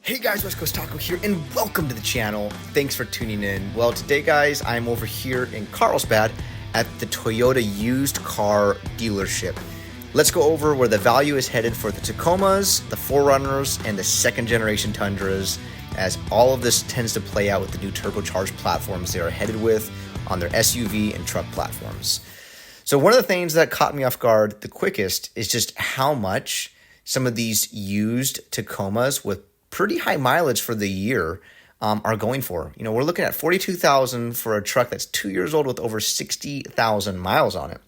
Hey guys, West Coast Taco here, and welcome to the channel. Thanks for tuning in. Well, today guys, I'm over here in Carlsbad at the Toyota used car dealership. Let's go over where the value is headed for the Tacomas, the 4Runners, and the second generation Tundras, as all of this tends to play out with the new turbocharged platforms they are headed with on their SUV and truck platforms. So one of the things that caught me off guard the quickest is just how much some of these used Tacomas with pretty high mileage for the year are going for. You know, we're looking at $42,000 for a truck that's 2 years old with over 60,000 miles on it.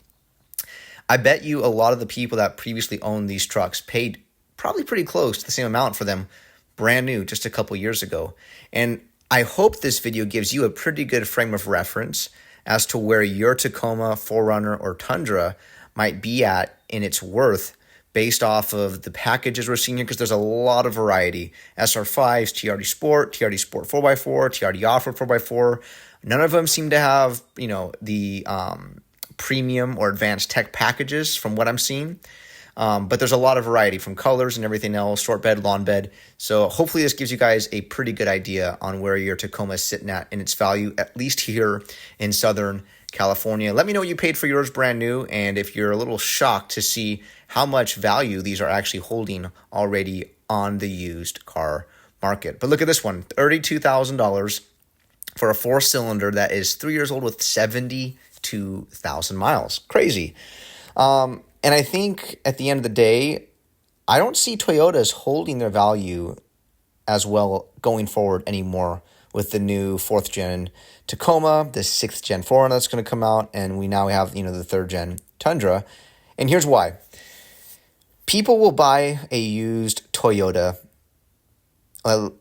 I bet you a lot of the people that previously owned these trucks paid probably pretty close to the same amount for them brand new just a couple years ago. And I hope this video gives you a pretty good frame of reference as to where your Tacoma, 4Runner, or Tundra might be at in its worth based off of the packages we're seeing here, because there's a lot of variety. SR5s, TRD Sport 4x4, TRD Off-Road 4x4. None of them seem to have, you know, the premium or advanced tech packages from what I'm seeing. But there's a lot of variety from colors and everything else, short bed, long bed. So hopefully this gives you guys a pretty good idea on where your Tacoma is sitting at in its value, at least here in Southern California. Let me know what you paid for yours brand new, and if you're a little shocked to see how much value these are actually holding already on the used car market. But look at this one, $32,000 for a 4-cylinder that is 3 years old with 72,000 miles. Crazy. And I think at the end of the day, I don't see Toyotas holding their value as well going forward anymore with the new 4th gen Tacoma, the 6th gen 4Runner that's going to come out, and we now have, you know, the 3rd gen Tundra. And here's why. People will buy a used Toyota,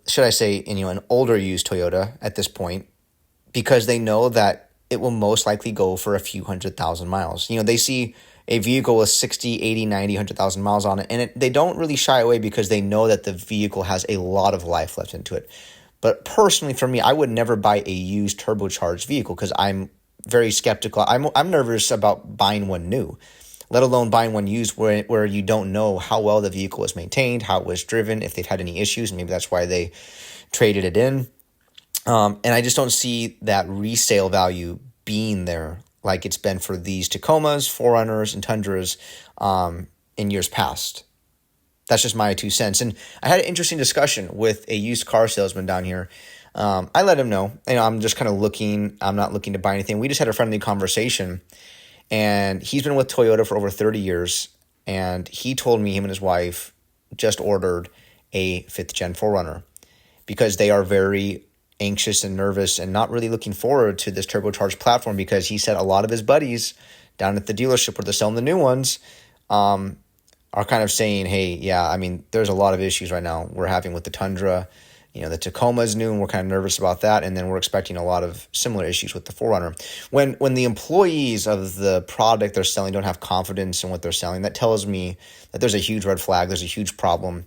should I say, an older used Toyota at this point, because they know that it will most likely go for a few 100,000 miles. You know, they see a vehicle with 60, 80, 90, 100,000 miles on it, and they don't really shy away because they know that the vehicle has a lot of life left into it. But personally, for me, I would never buy a used turbocharged vehicle because I'm very skeptical. I'm nervous about buying one new, let alone buying one used where you don't know how well the vehicle was maintained, how it was driven, if they've had any issues, and maybe that's why they traded it in. And I just don't see that resale value being there like it's been for these Tacomas, 4Runners, and Tundras in years past. That's just my 2 cents. And I had an interesting discussion with a used car salesman down here. I let him know, I'm just kind of looking. I'm not looking to buy anything. We just had a friendly conversation. And he's been with Toyota for over 30 years. And he told me him and his wife just ordered a 5th gen 4Runner because they are very anxious and nervous and not really looking forward to this turbocharged platform, because he said a lot of his buddies down at the dealership where they're selling the new ones are kind of saying, hey, yeah, there's a lot of issues right now we're having with the Tundra. You know, the Tacoma is new and we're kind of nervous about that. And then we're expecting a lot of similar issues with the 4Runner. When the employees of the product they're selling don't have confidence in what they're selling, that tells me that there's a huge red flag, there's a huge problem.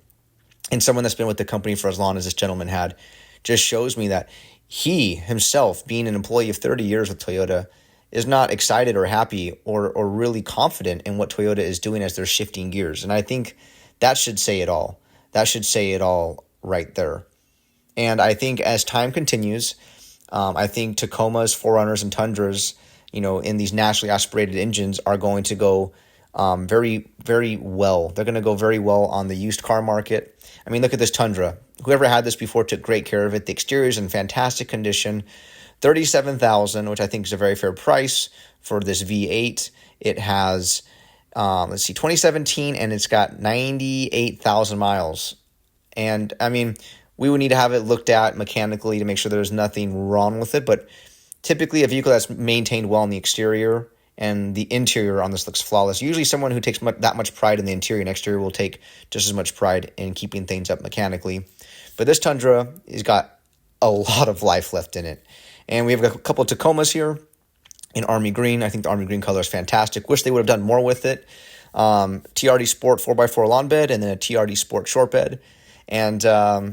And someone that's been with the company for as long as this gentleman had just shows me that he himself, being an employee of 30 years with Toyota, is not excited or happy or really confident in what Toyota is doing as they're shifting gears. And I think that should say it all. That should say it all right there. And I think as time continues, I think Tacomas, 4Runners, and Tundras, in these naturally aspirated engines are going to go very, very well. They're going to go very well on the used car market. Look at this Tundra. Whoever had this before took great care of it. The exterior is in fantastic condition. $37,000, which I think is a very fair price for this V8. It has, 2017, and it's got 98,000 miles. And we would need to have it looked at mechanically to make sure there's nothing wrong with it. But typically, a vehicle that's maintained well in the exterior and the interior on this looks flawless. Usually, someone who takes that much pride in the interior and exterior will take just as much pride in keeping things up mechanically. But this Tundra has got a lot of life left in it. And we have a couple of Tacomas here in Army Green. I think the Army Green color is fantastic. Wish they would have done more with it. TRD Sport 4x4 long bed, and then a TRD Sport short bed. And I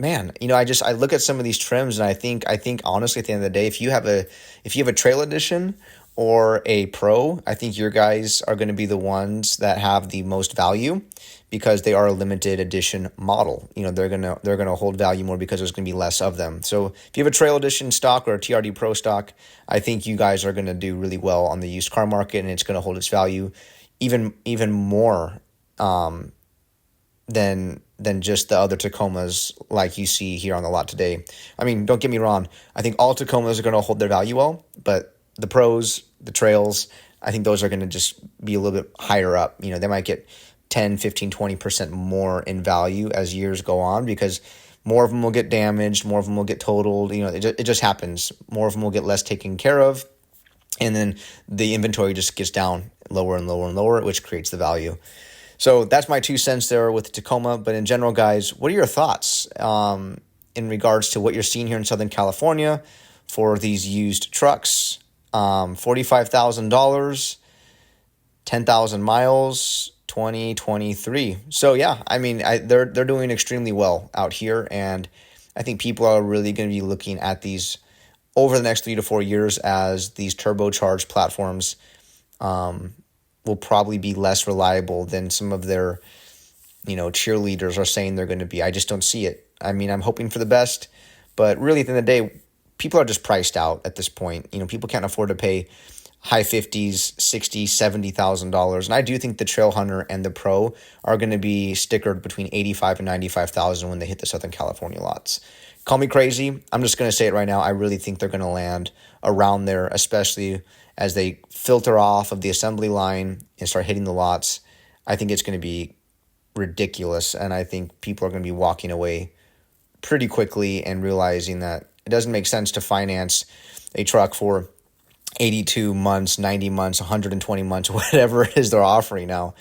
look at some of these trims, and I think honestly, at the end of the day, if you have a trail edition or a Pro, I think your guys are going to be the ones that have the most value because they are a limited edition model. You know, they're gonna hold value more because there's going to be less of them. So if you have a Trail Edition stock or a TRD Pro stock, I think you guys are going to do really well on the used car market, and it's going to hold its value even more than just the other Tacomas like you see here on the lot today. I mean, don't get me wrong. I think all Tacomas are going to hold their value well, but the Pros, the Trails, I think those are going to just be a little bit higher up. You know, they might get 10, 15, 20% more in value as years go on because more of them will get damaged, more of them will get totaled. You know, it just happens. More of them will get less taken care of, and then the inventory just gets down lower and lower and lower, which creates the value. So that's my 2 cents there with the Tacoma. But in general, guys, what are your thoughts in regards to what you're seeing here in Southern California for these used trucks? $45,000, 10,000 miles, 2023. So yeah, I mean, they're doing extremely well out here, and I think people are really going to be looking at these over the next 3 to 4 years as these turbocharged platforms will probably be less reliable than some of their, cheerleaders are saying they're going to be. I just don't see it. I mean, I'm hoping for the best, but really at the end of the day, people are just priced out at this point. You know, people can't afford to pay high 50s, $60,000, $70,000. And I do think the Trail Hunter and the Pro are going to be stickered between $85,000 and $95,000 when they hit the Southern California lots. Call me crazy. I'm just going to say it right now. I really think they're going to land around there, especially as they filter off of the assembly line and start hitting the lots. I think it's going to be ridiculous, and I think people are going to be walking away pretty quickly and realizing that it doesn't make sense to finance a truck for 82 months, 90 months, 120 months, whatever it is they're offering now,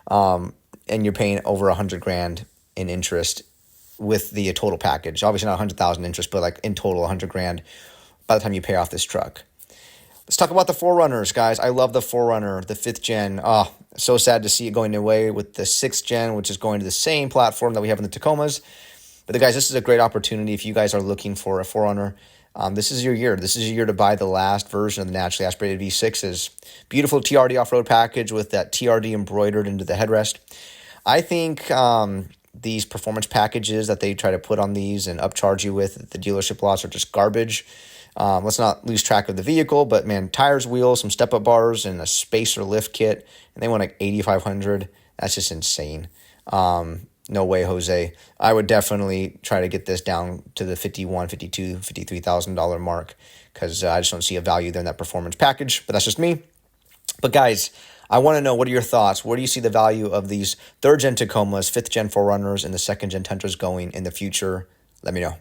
and you're paying over $100,000 in interest with the total package. Obviously not 100,000 interest, but like in total $100,000 by the time you pay off this truck. Let's talk about the 4Runners, guys. I love the 4Runner, the 5th gen. Oh, so sad to see it going away with the 6th gen, which is going to the same platform that we have in the Tacomas. But guys, this is a great opportunity if you guys are looking for a 4Runner. This is your year. This is your year to buy the last version of the naturally aspirated V6s. Beautiful TRD off-road package with that TRD embroidered into the headrest. I think these performance packages that they try to put on these and upcharge you with at the dealership lots are just garbage. Let's not lose track of the vehicle, but man, tires, wheels, some step-up bars, and a spacer lift kit, and they want like $8,500. That's just insane. No way, Jose. I would definitely try to get this down to the $51,000, $52,000, $53,000 mark because I just don't see a value there in that performance package, but that's just me. But guys, I want to know, what are your thoughts? Where do you see the value of these 3rd gen Tacomas, 5th gen 4Runners, and the 2nd gen Tundras going in the future? Let me know.